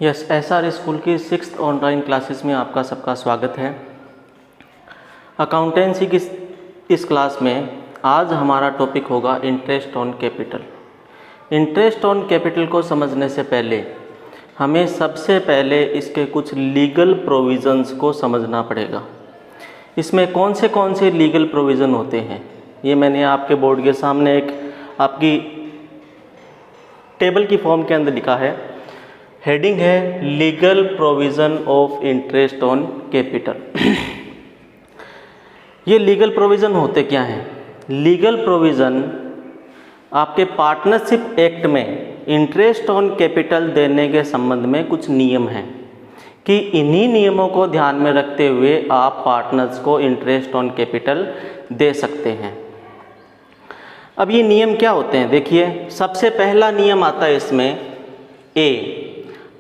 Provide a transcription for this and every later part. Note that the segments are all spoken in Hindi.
यस, SR स्कूल की 6th ऑनलाइन क्लासेस में आपका सबका स्वागत है। अकाउंटेंसी की इस क्लास में आज हमारा टॉपिक होगा interest on capital. Interest on capital को समझने से पहले हमें सबसे पहले इसके कुछ लीगल प्रोविज़न्स को समझना पड़ेगा। इसमें कौन से लीगल प्रोविज़न होते हैं ये मैंने आपके बोर्ड के सामने एक आपकी टेबल की फॉर्म के अंदर लिखा है। हेडिंग है legal provision of interest on capital. ये लीगल प्रोविज़न होते क्या हैं? लीगल प्रोविज़न आपके पार्टनरशिप एक्ट में इंटरेस्ट ऑन कैपिटल देने के संबंध में कुछ नियम हैं कि इन्हीं नियमों को ध्यान में रखते हुए आप पार्टनर्स को इंटरेस्ट ऑन कैपिटल दे सकते हैं। अब ये नियम क्या होते हैं? देखिए, सबसे पहला नियम आता है इसमें a,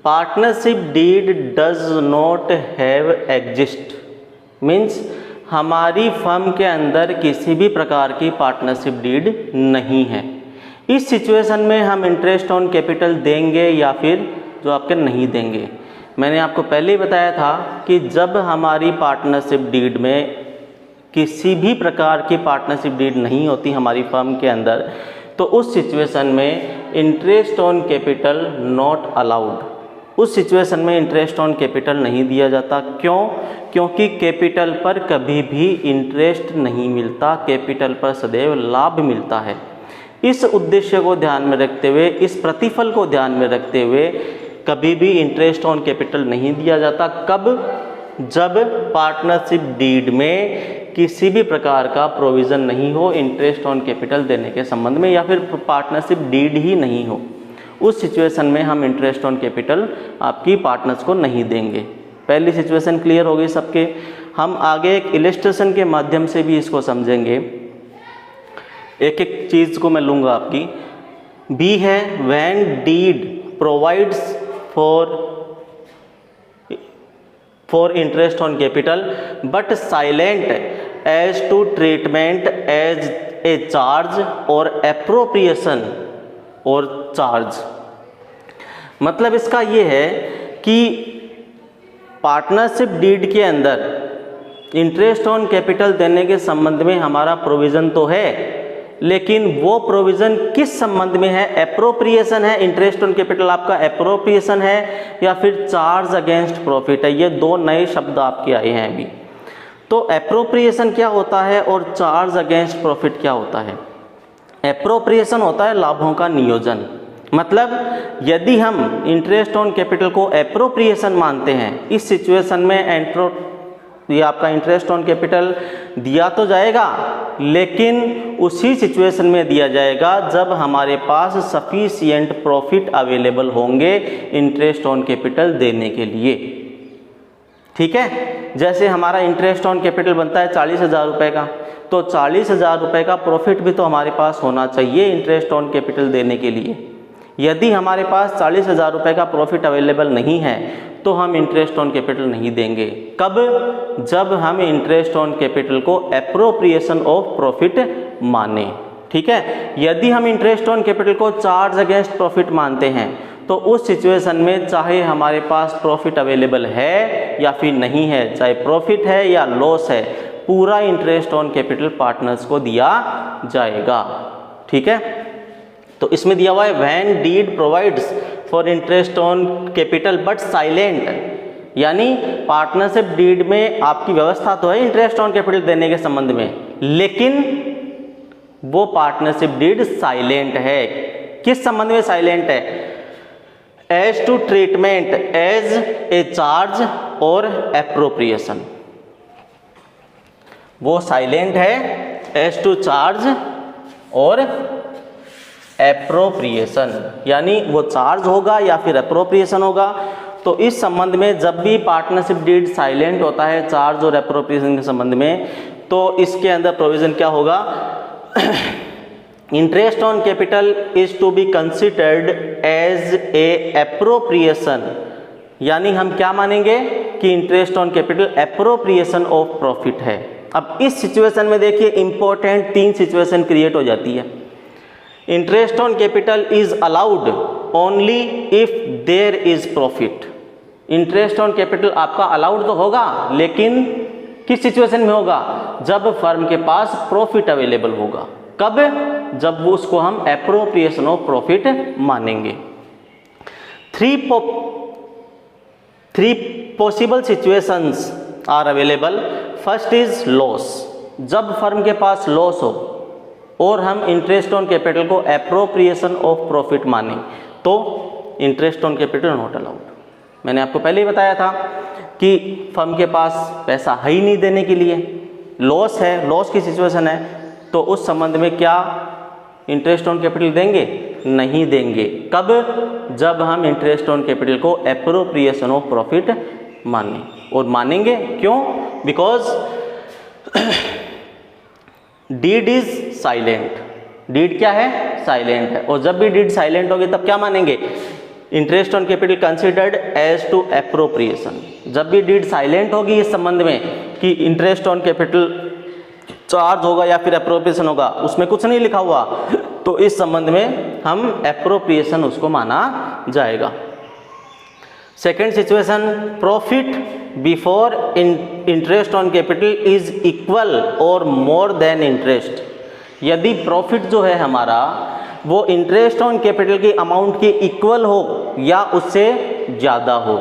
partnership deed does not have exist. Means हमारी फर्म के अंदर किसी भी प्रकार की पार्टनरशिप डीड नहीं है। इस सिचुएशन में हम इंटरेस्ट ऑन कैपिटल देंगे या फिर जो आपके नहीं देंगे। मैंने आपको पहले ही बताया था कि जब हमारी पार्टनरशिप डीड में किसी भी प्रकार की पार्टनरशिप डीड नहीं होती हमारी फर्म के अंदर, तो उस सिचुएशन में interest on capital not allowed. उस सिचुएशन में इंटरेस्ट ऑन कैपिटल नहीं दिया जाता। क्यों? क्योंकि कैपिटल पर कभी भी इंटरेस्ट नहीं मिलता, कैपिटल पर सदैव लाभ मिलता है। इस उद्देश्य को ध्यान में रखते हुए, इस प्रतिफल को ध्यान में रखते हुए कभी भी इंटरेस्ट ऑन कैपिटल नहीं दिया जाता। कब? जब पार्टनरशिप डीड में किसी भी प्रकार का प्रोविज़न नहीं हो इंटरेस्ट ऑन कैपिटल देने के संबंध में, या फिर पार्टनरशिप डीड ही नहीं हो, उस सिचुएशन में हम इंटरेस्ट ऑन कैपिटल आपकी पार्टनर्स को नहीं देंगे। पहली सिचुएशन क्लियर हो गई सबके। हम आगे एक इलस्ट्रेशन के माध्यम से भी इसको समझेंगे। एक एक चीज़ को मैं लूँगा आपकी। बी है when deed provides for interest on capital but silent as to treatment as a charge और एप्रोप्रिएशन और चार्ज। मतलब इसका ये है कि पार्टनरशिप डीड के अंदर इंटरेस्ट ऑन कैपिटल देने के संबंध में हमारा प्रोविज़न तो है, लेकिन वो प्रोविज़न किस संबंध में है? एप्रोप्रिएशन है। इंटरेस्ट ऑन कैपिटल आपका एप्रोप्रिएशन है या फिर चार्ज अगेंस्ट प्रॉफिट है। ये दो नए शब्द आपके आए हैं अभी। तो एप्रोप्रिएशन क्या होता है और चार्ज अगेंस्ट प्रॉफिट क्या होता है? एप्रोप्रिएशन होता है लाभों का नियोजन। मतलब यदि हम इंटरेस्ट ऑन कैपिटल को एप्रोप्रिएशन मानते हैं, इस सिचुएशन में ये आपका इंटरेस्ट ऑन कैपिटल दिया तो जाएगा, लेकिन उसी सिचुएशन में दिया जाएगा जब हमारे पास सफिशिएंट प्रॉफिट अवेलेबल होंगे इंटरेस्ट ऑन कैपिटल देने के लिए। ठीक है? जैसे हमारा इंटरेस्ट ऑन कैपिटल बनता है 40,000 रुपये का, तो 40,000 रुपये का प्रॉफिट भी तो हमारे पास होना चाहिए इंटरेस्ट ऑन कैपिटल देने के लिए। यदि हमारे पास 40,000 रुपये का प्रॉफिट अवेलेबल नहीं है तो हम इंटरेस्ट ऑन कैपिटल नहीं देंगे। कब? जब हम इंटरेस्ट ऑन कैपिटल को एप्रोप्रिएशन ऑफ प्रॉफिट माने। ठीक है? यदि हम इंटरेस्ट ऑन कैपिटल को चार्ज अगेंस्ट प्रॉफिट मानते हैं तो उस सिचुएशन में चाहे हमारे पास प्रॉफिट अवेलेबल है या फिर नहीं है, चाहे प्रॉफिट है या लॉस है, पूरा इंटरेस्ट ऑन कैपिटल पार्टनर्स को दिया जाएगा। ठीक है? तो इसमें दिया हुआ है when deed provides for interest on capital but silent, यानी पार्टनरशिप डीड में आपकी व्यवस्था तो है इंटरेस्ट ऑन कैपिटल देने के संबंध में, लेकिन वो पार्टनरशिप डीड साइलेंट है। किस संबंध में साइलेंट है? As to treatment as a charge और एप्रोप्रिएशन। वो साइलेंट है एज टू चार्ज और एप्रोप्रिएशन, यानी वो चार्ज होगा या फिर एप्रोप्रिएशन होगा। तो इस संबंध में जब भी पार्टनरशिप डीड साइलेंट होता है चार्ज और एप्रोप्रिएशन के संबंध में, तो इसके अंदर प्रोविजन क्या होगा? Interest on capital is to be considered as a appropriation, यानी हम क्या मानेंगे कि interest on capital appropriation of profit है। अब इस सिचुएशन में देखिए इंपॉर्टेंट 3 सिचुएशन क्रिएट हो जाती है। Interest on capital is allowed only if there is profit. Interest on capital आपका अलाउड तो होगा, लेकिन किस सिचुएशन में होगा? जब फर्म के पास प्रॉफिट अवेलेबल होगा। कब? जब वो उसको हम एप्रोप्रिएशन ऑफ प्रॉफिट मानेंगे। Three possible situations are available. First is loss. जब फर्म के पास लॉस हो और हम इंटरेस्ट ऑन कैपिटल को एप्रोप्रिएशन ऑफ प्रॉफिट माने तो interest on capital not allowed. मैंने आपको पहले ही बताया था कि फर्म के पास पैसा है ही नहीं देने के लिए, लॉस है, लॉस की सिचुएशन है, तो उस संबंध में क्या इंटरेस्ट ऑन कैपिटल देंगे? नहीं देंगे। कब? जब हम इंटरेस्ट ऑन कैपिटल को एप्रोप्रिएशन ऑफ प्रॉफिट माने। और मानेंगे क्यों? Because deed is silent. Deed क्या है? साइलेंट है। और जब भी डीड साइलेंट होगी तब क्या मानेंगे? Interest on capital considered as to appropriation. जब भी डीड साइलेंट होगी इस संबंध में कि इंटरेस्ट ऑन कैपिटल चार्ज होगा या फिर एप्रोप्रिएशन होगा, उसमें कुछ नहीं लिखा हुआ, तो इस संबंध में हम एप्रोप्रिएशन उसको माना जाएगा। Second situation, profit before interest on capital is equal और मोर देन इंटरेस्ट। यदि प्रॉफिट जो है हमारा वो इंटरेस्ट ऑन कैपिटल की अमाउंट के इक्वल हो या उससे ज़्यादा हो,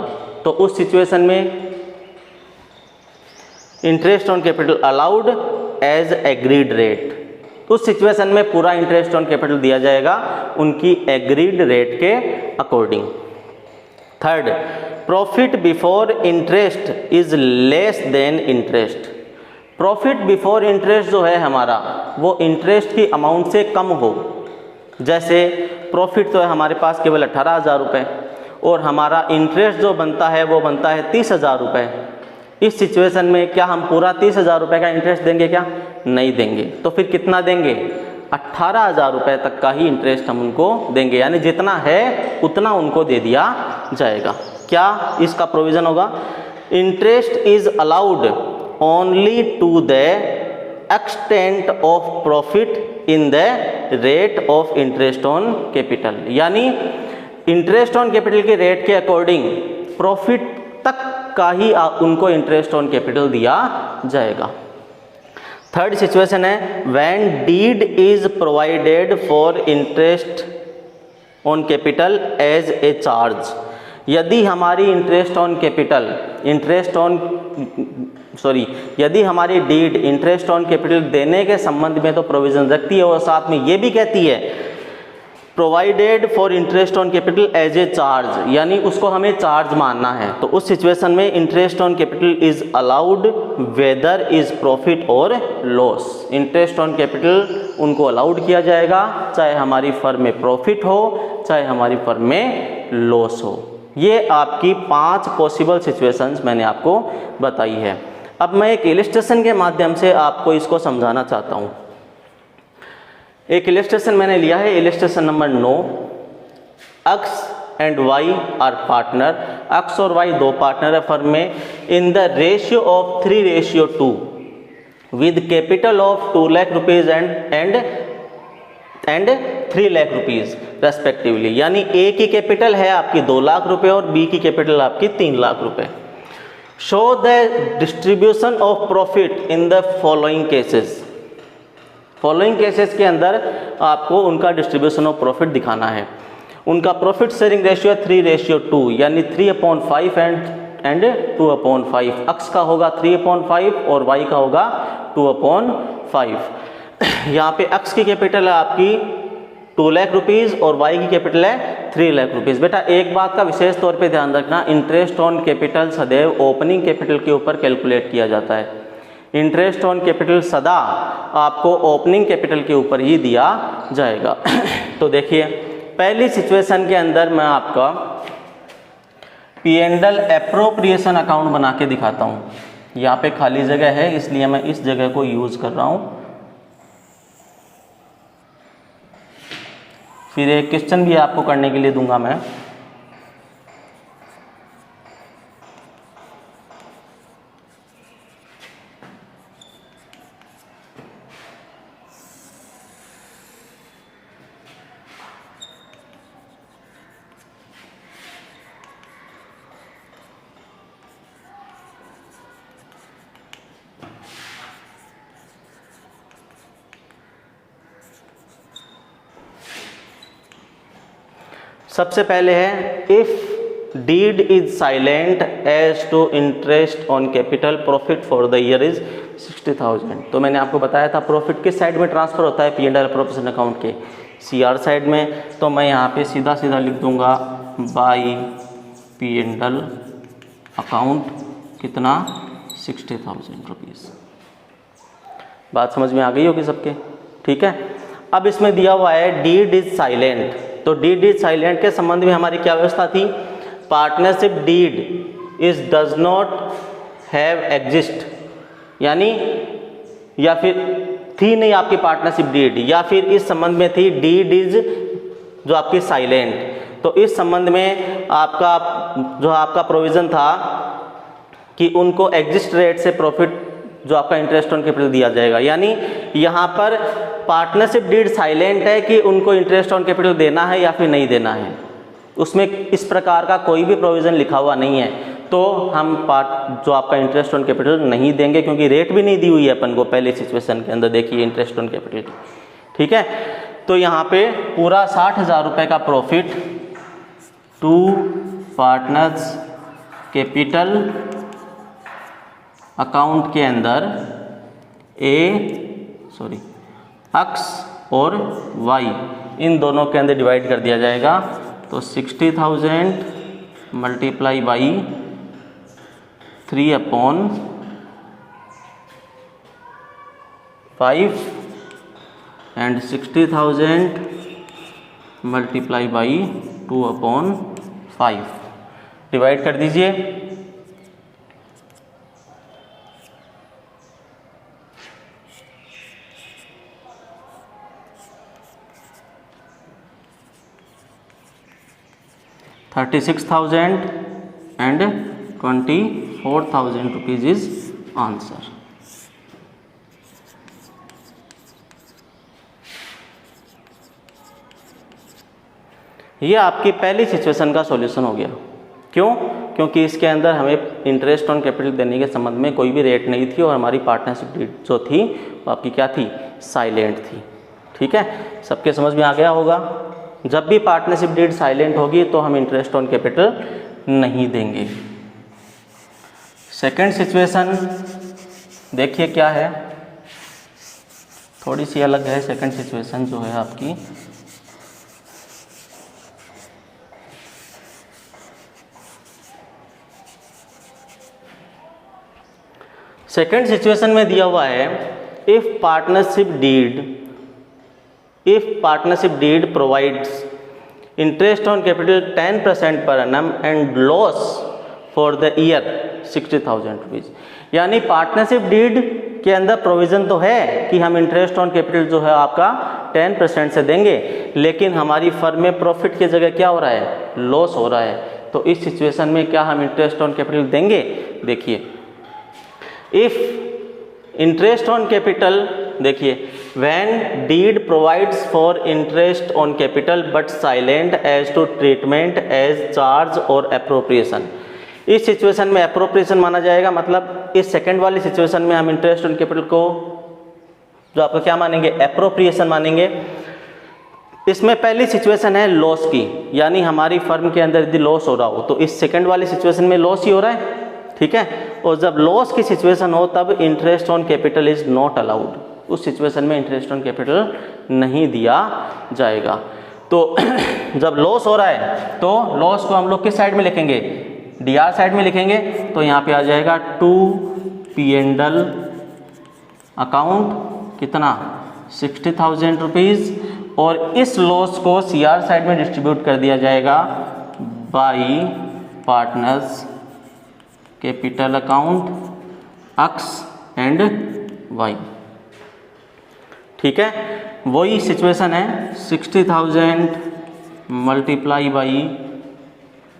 तो उस सिचुएशन में interest on capital allowed as agreed rate. उस सिचुएशन में पूरा इंटरेस्ट ऑन कैपिटल दिया जाएगा उनकी एग्रीड रेट के according. Third, profit before interest is less than interest. Profit before interest जो है हमारा वो इंटरेस्ट की अमाउंट से कम हो। जैसे प्रॉफिट तो है हमारे पास केवल 18,000 रुपये और हमारा इंटरेस्ट जो बनता है वो बनता है 30,000 रुपये। इस सिचुएशन में क्या हम पूरा 30,000 रुपये का इंटरेस्ट देंगे? क्या नहीं देंगे। तो फिर कितना देंगे? 18,000 रुपये तक का ही इंटरेस्ट हम उनको देंगे, यानी जितना है उतना उनको दे दिया जाएगा। क्या इसका प्रोविज़न होगा? Interest is allowed only to the extent of profit in the rate of interest on capital. यानी इंटरेस्ट ऑन कैपिटल के रेट के अकॉर्डिंग प्रॉफिट तक का ही उनको इंटरेस्ट ऑन कैपिटल दिया जाएगा। थर्ड सिचुएशन है, when deed is provided for interest on capital as a charge. यदि हमारी यदि हमारी डीड इंटरेस्ट ऑन कैपिटल देने के संबंध में तो प्रोविजन रखती है और साथ में ये भी कहती है provided for interest on capital as a charge, यानी उसको हमें चार्ज मानना है, तो उस सिचुएशन में interest on capital is allowed whether is profit और लॉस। इंटरेस्ट ऑन कैपिटल उनको अलाउड किया जाएगा चाहे हमारी फर्म में प्रॉफिट हो चाहे हमारी फर्म में लॉस हो। ये आपकी 5 पॉसिबल सिचुएशंस मैंने आपको बताई है। अब मैं एक इलस्ट्रेशन के माध्यम से आपको इसको समझाना चाहता हूँ। एक इलस्ट्रेशन मैंने लिया है, illustration number 9। X and Y are partner. X और वाई दो पार्टनर है फर्म में, in the ratio of 3:2 with capital of 2 lakh rupees and 3 lakh rupees respectively. यानी ए की कैपिटल है आपकी 2 लाख रुपए और बी की कैपिटल आपकी 3 लाख रुपए। Show the distribution of profit in the following cases. Following cases के अंदर आपको उनका डिस्ट्रीब्यूशन ऑफ प्रॉफिट दिखाना है। उनका प्रॉफिट शेयरिंग रेशियो 3:2 यानी 3/5 एंड 2/5। एक्स का होगा 3/5 और वाई का होगा 2/5। यहाँ पे एक्स की कैपिटल है आपकी 2 लाख रुपीज़ और वाई की कैपिटल है 3 लाख रुपीज़। बेटा एक बात का विशेष तौर पे ध्यान रखना, इंटरेस्ट ऑन कैपिटल सदैव ओपनिंग कैपिटल के ऊपर कैलकुलेट किया जाता है। इंटरेस्ट ऑन कैपिटल सदा आपको ओपनिंग कैपिटल के ऊपर ही दिया जाएगा। तो देखिए पहली सिचुएशन के अंदर मैं आपका P&L एप्रोप्रिएशन अकाउंट बना के दिखाता हूँ। यहाँ पे खाली जगह है इसलिए मैं इस जगह को यूज़ कर रहा हूँ। फिर एक क्वेश्चन भी आपको करने के लिए दूंगा मैं। सबसे पहले है if deed is silent as to interest on capital, profit for the year is 60,000। तो मैंने आपको बताया था प्रॉफिट किस साइड में ट्रांसफर होता है, P&L एप्रोप्रिएशन अकाउंट के CR साइड में। तो मैं यहाँ पे सीधा सीधा लिख दूंगा बाई P&L अकाउंट कितना 60,000 रुपीज़। बात समझ में आ गई होगी सबके, ठीक है। अब इसमें दिया हुआ है डीड इज साइलेंट, तो डीड इज साइलेंट के संबंध में हमारी क्या व्यवस्था थी, partnership deed is does not have exist, यानी या फिर थी नहीं आपकी पार्टनरशिप डीड, या फिर इस संबंध में थी डीड इज जो आपकी साइलेंट। तो इस संबंध में आपका जो आपका प्रोविज़न था कि उनको एग्जिस्ट रेट से प्रॉफिट जो आपका इंटरेस्ट ऑन कैपिटल दिया जाएगा, यानी यहाँ पर पार्टनरशिप डीड साइलेंट है कि उनको इंटरेस्ट ऑन कैपिटल देना है या फिर नहीं देना है, उसमें इस प्रकार का कोई भी प्रोविज़न लिखा हुआ नहीं है। तो हम जो आपका इंटरेस्ट ऑन कैपिटल नहीं देंगे, क्योंकि रेट भी नहीं दी हुई है अपन को पहले सिचुएशन के अंदर, देखिए इंटरेस्ट ऑन कैपिटल की, ठीक है। तो यहाँ पे पूरा 60,000 रुपये का profit to partners capital account के अंदर एक्स और वाई इन दोनों के अंदर डिवाइड कर दिया जाएगा। तो 60,000 multiply by 3/5 and 60,000 multiply by 2/5 divide कर दीजिए। $36,000 and $24,000 रुपीज़ इज आंसर। ये आपकी पहली सिचुएशन का सॉल्यूशन हो गया। क्यों? क्योंकि इसके अंदर हमें इंटरेस्ट ऑन कैपिटल देने के संबंध में कोई भी रेट नहीं थी और हमारी पार्टनरशिप डीड जो थी वो आपकी क्या थी, साइलेंट थी, ठीक है। सबके समझ में आ गया होगा। जब भी पार्टनरशिप डीड साइलेंट होगी तो हम इंटरेस्ट ऑन कैपिटल नहीं देंगे। सेकंड सिचुएशन देखिए क्या है, थोड़ी सी अलग है। सेकंड सिचुएशन जो है आपकी, सेकंड सिचुएशन में दिया हुआ है if partnership deed provides interest on capital 10% per annum and loss for the year 60,000 rupees. यानी पार्टनरशिप डीड के अंदर प्रोविज़न तो है कि हम इंटरेस्ट ऑन कैपिटल जो है आपका 10% से देंगे, लेकिन हमारी फर्म में प्रॉफिट की जगह क्या हो रहा है, लॉस हो रहा है। तो इस सिचुएशन में क्या हम इंटरेस्ट ऑन कैपिटल देंगे? देखिए इफ इंटरेस्ट ऑन कैपिटल, देखिए when deed provides for interest on capital but silent as to treatment as charge और एप्रोप्रिएशन। इस सिचुएशन में एप्रोप्रिएशन माना जाएगा, मतलब इस सेकंड वाली सिचुएशन में हम इंटरेस्ट ऑन कैपिटल को जो आपको क्या मानेंगे, एप्रोप्रिएशन मानेंगे। इसमें पहली सिचुएशन है लॉस की, यानी हमारी फर्म के अंदर यदि लॉस हो रहा हो तो इस सेकंड वाली सिचुएशन में लॉस ही हो रहा है, ठीक है। और जब लॉस की सिचुएशन हो तब interest on capital is not allowed, उस सिचुएशन में इंटरेस्ट ऑन कैपिटल नहीं दिया जाएगा। तो जब लॉस हो रहा है तो लॉस को हम लोग किस साइड में लिखेंगे, DR साइड में लिखेंगे। तो यहाँ पे आ जाएगा टू P&L अकाउंट कितना 60,000 रुपीज़, और इस लॉस को CR साइड में डिस्ट्रीब्यूट कर दिया जाएगा by partners capital account X and Y, ठीक है। वही सिचुएशन है 60,000 multiply by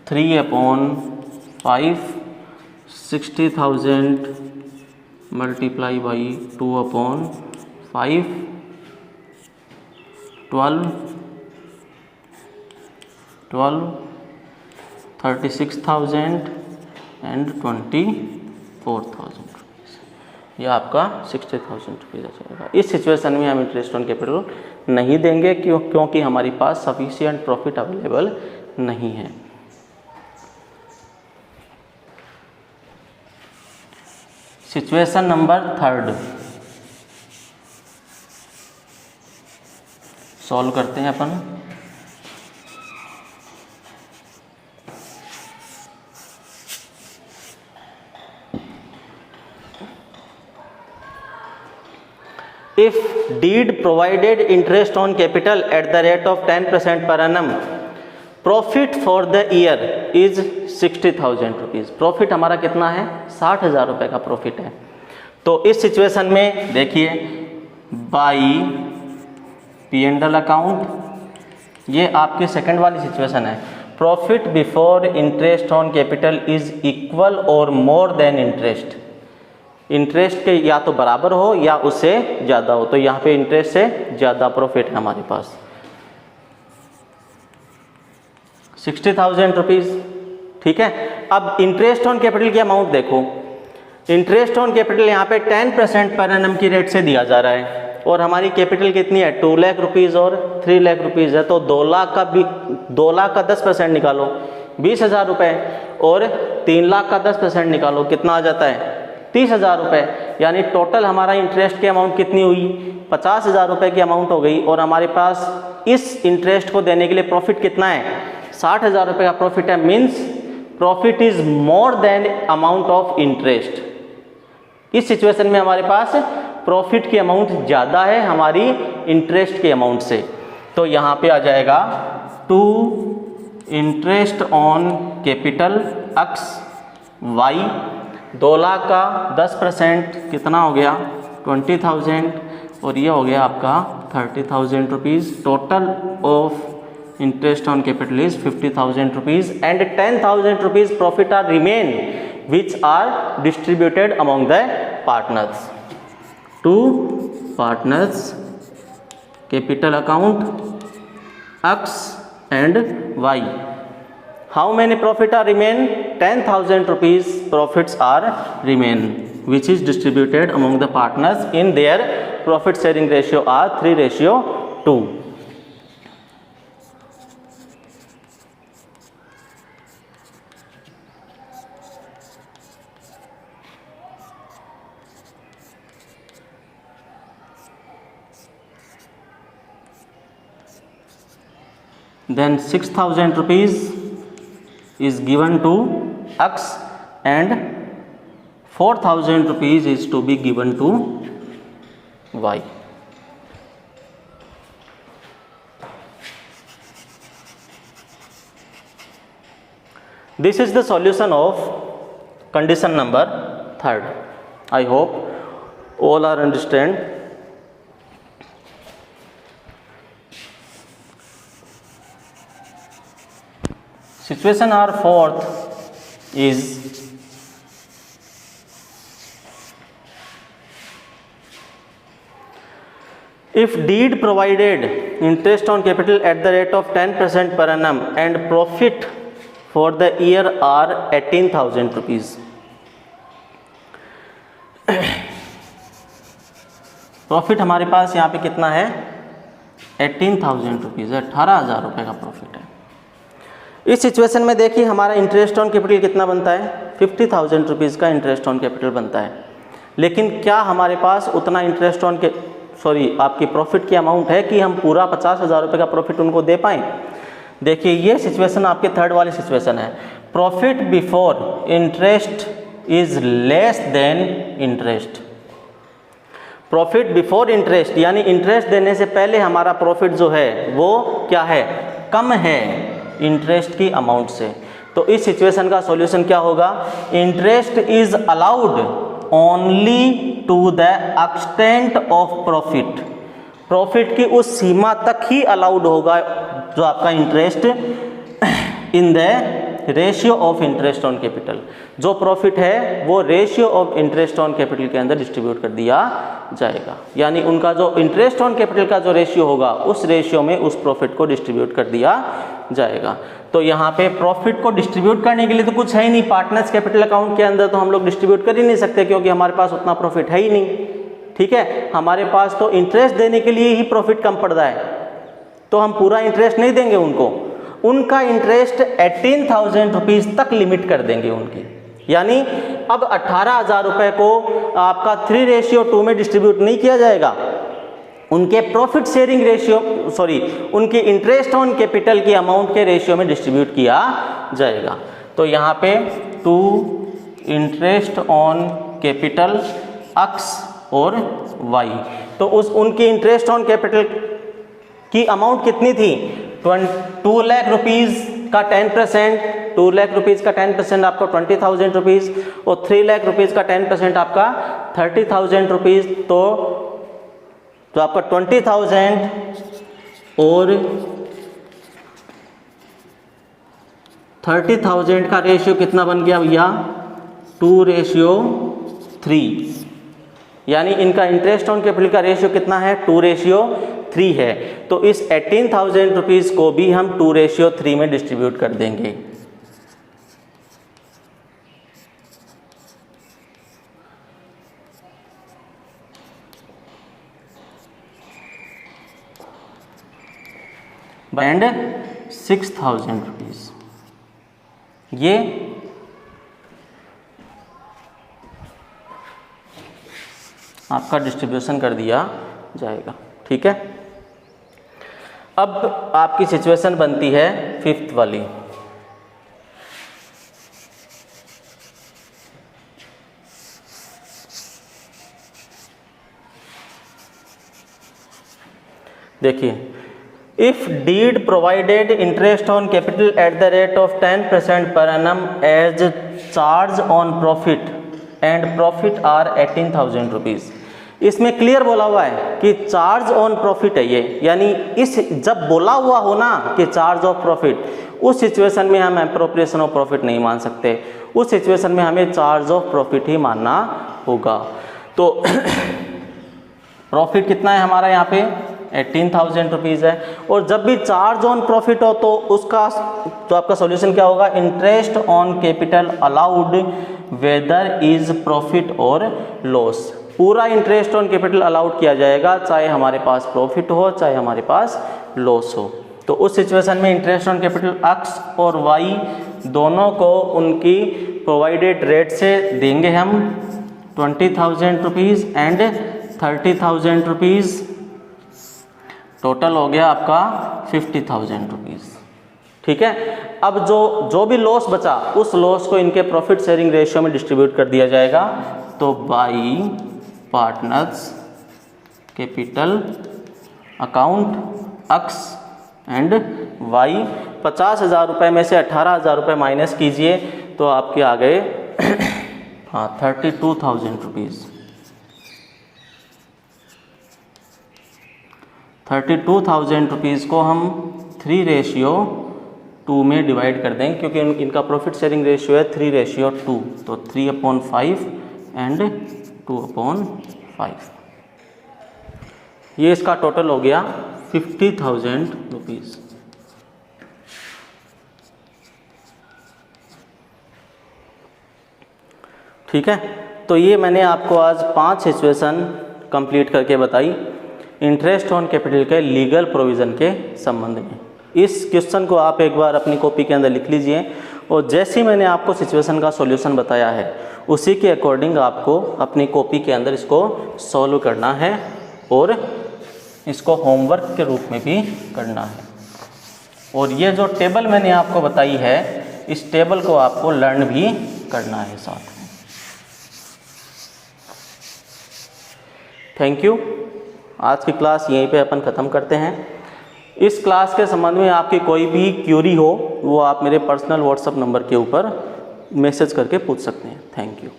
3/5, 60,000 multiply by 2/5, 12, 36,000 and 24,000 rupees. यह आपका 60,000 रुपीज़ आ जाएगा। इस सिचुएशन में हम इंटरेस्ट ऑन कैपिटल नहीं देंगे क्योंकि हमारी पास सफिशिएंट प्रॉफिट अवेलेबल नहीं है। सिचुएशन नंबर 3 सॉल्व करते हैं अपन। If deed provided interest on capital at the rate of 10% per annum, profit for the year is 60,000 rupees। Profit हमारा कितना है? 60,000 रुपये का प्रॉफिट है। तो इस सिचुएशन में देखिए बाई P&L अकाउंट, ये आपकी सेकंड वाली सिचुएशन है। Profit before interest on capital is equal और मोर देन इंटरेस्ट, इंटरेस्ट के या तो बराबर हो या उससे ज़्यादा हो, तो यहाँ पे इंटरेस्ट से ज़्यादा प्रॉफिट है हमारे पास 60,000 रुपीज़। ठीक है, अब इंटरेस्ट ऑन कैपिटल की अमाउंट देखो। इंटरेस्ट ऑन कैपिटल यहाँ पे 10% पर एनम की रेट से दिया जा रहा है और हमारी कैपिटल कितनी है? 2 लाख रुपीज़ और 3 लाख रुपीज़ है, तो 2 लाख का 10% निकालो 20,000 रुपये और 3 लाख का 10% निकालो, कितना आ जाता है? 30,000 रुपये। यानी टोटल हमारा इंटरेस्ट की अमाउंट कितनी हुई? 50,000 रुपये की अमाउंट हो गई और हमारे पास इस इंटरेस्ट को देने के लिए प्रॉफिट कितना है? 60,000 रुपये का प्रॉफिट है। Means profit is more than amount of interest. इस सिचुएशन में हमारे पास प्रॉफिट की अमाउंट ज़्यादा है हमारी इंटरेस्ट के अमाउंट से, तो यहाँ पे आ जाएगा to interest on capital X Y. 2 lakh का 10% कितना हो गया? 20,000 और ये हो गया आपका 30,000 rupees. Total of interest on capital is 50,000 rupees and 10,000 rupees profit are remain which are distributed among the partners to partners capital account X and Y. How many profit are remain? 10,000 rupees profits are remain which is distributed among the partners in their profit sharing ratio are 3:2. Then 6,000 rupees is given to X and 4,000 rupees is to be given to Y. This is the solution of condition number 3rd. I hope all are understand. Situation our 4th is if deed provided interest on capital at the rate of 10% per annum and profit for the year are 18,000 rupees. Profit हमारे पास यहाँ पे कितना है? 18,000 रुपीज़ है, 18,000 रुपये का प्रॉफिट है। इस सिचुएशन में देखिए हमारा इंटरेस्ट ऑन कैपिटल कितना बनता है? 50,000 रुपीज़ का इंटरेस्ट ऑन कैपिटल बनता है। लेकिन क्या हमारे पास उतना इंटरेस्ट ऑन के आपकी प्रॉफिट की अमाउंट है कि हम पूरा 50,000 रुपये का प्रॉफिट उनको दे पाएँ? देखिए ये सिचुएशन आपके 3rd वाली सिचुएशन है। Profit before interest is less than interest. Profit before interest यानी इंटरेस्ट देने से पहले हमारा प्रॉफिट जो है वो क्या है? कम है इंटरेस्ट की अमाउंट से। तो इस सिचुएशन का सॉल्यूशन क्या होगा? Interest is allowed only to the extent of profit. Profit की उस सीमा तक ही अलाउड होगा जो आपका interest in the ratio of interest on capital. जो प्रॉफिट है वो ratio of interest on capital के अंदर डिस्ट्रीब्यूट कर दिया जाएगा, यानी उनका जो इंटरेस्ट ऑन कैपिटल का जो रेशियो होगा उस रेशियो में उस प्रॉफिट को डिस्ट्रीब्यूट कर दिया जाएगा। तो यहाँ पे प्रॉफिट को डिस्ट्रीब्यूट करने के लिए तो कुछ है ही नहीं, पार्टनर्स कैपिटल अकाउंट के अंदर तो हम लोग डिस्ट्रीब्यूट कर ही नहीं सकते क्योंकि हमारे पास उतना प्रॉफिट है ही नहीं। ठीक है, हमारे पास तो इंटरेस्ट देने के लिए ही प्रॉफिट कम पड़ रहा है, तो हम पूरा इंटरेस्ट नहीं देंगे उनको। उनका इंटरेस्ट 18,000 रुपीज़ तक लिमिट कर देंगे उनकी, यानी अब 18,000 रुपये को आपका 3:2 में डिस्ट्रीब्यूट नहीं किया जाएगा, उनके प्रॉफिट शेयरिंग रेशियो उनके इंटरेस्ट ऑन कैपिटल की अमाउंट के रेशियो में डिस्ट्रीब्यूट किया जाएगा। तो यहाँ पे to interest on capital X और वाई, तो उनकी इंटरेस्ट ऑन कैपिटल की अमाउंट कितनी थी? 2 लाख रुपीज़ का 10%, 2 लाख रुपीज़ का 10% आपका 20,000 रुपीज़ और 3 लाख रुपीज़ का 10% आपका 30,000 रुपीज़। तो आपका 20,000 और 30,000 का रेशियो कितना बन गया भैया? 2:3, यानी इनका इंटरेस्ट ऑन कैपिटल का रेशियो कितना है? 2:3 है। तो इस 18,000 रुपीज़ को भी हम 2:3 में डिस्ट्रीब्यूट कर देंगे। एंड 6,000 रुपीज़ ये आपका डिस्ट्रीब्यूशन कर दिया जाएगा। ठीक है, अब आपकी सिचुएशन बनती है 5th वाली। देखिए, if deed provided interest on capital at the rate of 10% per annum as charge on profit and profit are 18,000 rupees. इसमें क्लियर बोला हुआ है कि चार्ज ऑन प्रॉफिट है ये, यानी इस जब बोला हुआ हो ना कि चार्ज ऑफ प्रॉफिट, उस सिचुएशन में हम एप्रोप्रिएशन ऑफ प्रॉफिट नहीं मान सकते, उस सिचुएशन में हमें चार्ज ऑफ प्रॉफिट ही मानना होगा। तो प्रॉफिट कितना है हमारा यहाँ पे? 18,000 रुपीज़ है। और जब भी चार्ज ऑन प्रॉफिट हो तो उसका तो आपका सॉल्यूशन क्या होगा? Interest on capital allowed whether is profit और लॉस। पूरा इंटरेस्ट ऑन कैपिटल अलाउड किया जाएगा, चाहे हमारे पास प्रॉफिट हो चाहे हमारे पास लॉस हो। तो उस सिचुएशन में इंटरेस्ट ऑन कैपिटल एक्स और वाई दोनों को उनकी प्रोवाइडेड रेट से देंगे हम 20,000 रुपीज़ एंड 30,000 रुपीज़। टोटल हो गया आपका 50,000 रुपीज़। ठीक है, अब जो भी लॉस बचा उस लॉस को इनके प्रॉफिट शेयरिंग रेशियो में डिस्ट्रीब्यूट कर दिया जाएगा। तो by partners capital account X and Y, 50,000 रुपये में से 18,000 रुपये माइनस कीजिए तो आपके आ गए 32,000 रुपीज़। 32,000 रुपीज़ को हम 3:2 में डिवाइड कर देंगे क्योंकि इनका प्रॉफिट शेयरिंग रेशियो है 3:2, तो 3/5 एंड 2/5। ये इसका टोटल हो गया 50,000 रुपीज़। ठीक है, तो ये मैंने आपको आज 5 सिचुएशन कंप्लीट करके बताई इंटरेस्ट ऑन कैपिटल के लीगल प्रोविज़न के संबंध में। इस क्वेश्चन को आप एक बार अपनी कॉपी के अंदर लिख लीजिए और जैसे ही मैंने आपको सिचुएशन का सॉल्यूशन बताया है उसी के अकॉर्डिंग आपको अपनी कॉपी के अंदर इसको सॉल्व करना है और इसको होमवर्क के रूप में भी करना है। और ये जो टेबल मैंने आपको बताई है इस टेबल को आपको लर्न भी करना है साथ में। Thank you. आज की क्लास यहीं पे अपन ख़त्म करते हैं। इस क्लास के संबंध में आपकी कोई भी क्यूरी हो वो आप मेरे पर्सनल व्हाट्सएप नंबर के ऊपर मैसेज करके पूछ सकते हैं। Thank you.